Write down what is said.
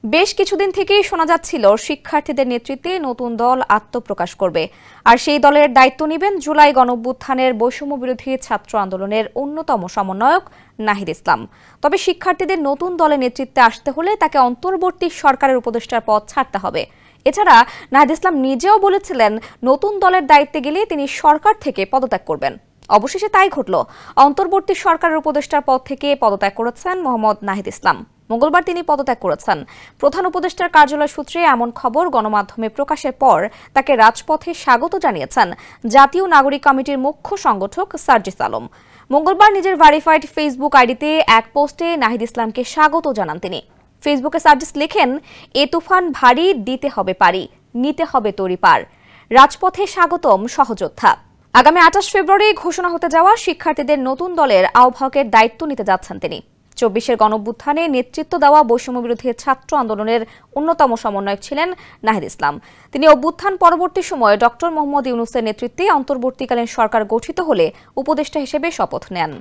বেশ কিছুদিন থেকেই শোনা যাচ্ছিল শিক্ষার্থীদের নেতৃত্বে নতুন দল আত্মপ্রকাশ করবে, আর সেই দলের দায়িত্ব নেবেন জুলাই গণঅভ্যুত্থানের বৈষম্য বিরোধী ছাত্র আন্দোলনের অন্যতম সমন্বয়ক নাহিদ ইসলাম। তবে শিক্ষার্থীদের নতুন দলের নেতৃত্বে আসতে হলে তাকে অন্তর্বর্তী সরকারের উপদেষ্টার পদ ছাড়তে হবে। এছাড়া নাহিদ ইসলাম নিজেও বলেছিলেন নতুন দলের দায়িত্বে গেলে তিনি সরকার থেকে পদত্যাগ করবেন। অবশেষে তাই ঘটল। অন্তর্বর্তী সরকারের উপদেষ্টার পদ থেকে পদত্যাগ করেছেন মোহাম্মদ নাহিদ ইসলাম। মঙ্গলবার তিনি পদত্যাগ করেছেন। প্রধান উপদেষ্টার কার্যালয় সূত্রে এমন খবর গণমাধ্যমে প্রকাশের পর তাকে রাজপথে স্বাগত জানিয়েছেন জাতীয় নাগরিক কমিটির মুখ্য সংগঠক সার্জিস আলম। মঙ্গলবার নিজের ভেরিফাইড ফেসবুক আইডিতে এক পোস্টে নাহিদ ইসলামকে স্বাগত জানান তিনি। ফেসবুকে সার্জিস লেখেন, এ তুফান ভারী, দিতে হবে পারি, নিতে হবে তরিপার, রাজপথে স্বাগতম সহযোদ্ধা। আগামী 28 ফেব্রুয়ারি ঘোষণা হতে যাওয়া শিক্ষার্থীদের নতুন দলের আহ্বায়কের দায়িত্ব নিতে যাচ্ছেন তিনি। 24-এর গণঅভ্যুত্থানে নেতৃত্ব দেওয়া বৈষম্য বিরোধী ছাত্র আন্দোলনের অন্যতম সমন্বয়ক ছিলেন নাহিদ ইসলাম। তিনি অভ্যুত্থান পরবর্তী সময়ে ডক্টর মোহাম্মদ ইউনূসের নেতৃত্বে অন্তর্বর্তীকালীন সরকার গঠিত হলে উপদেষ্টা হিসেবে শপথ নেন।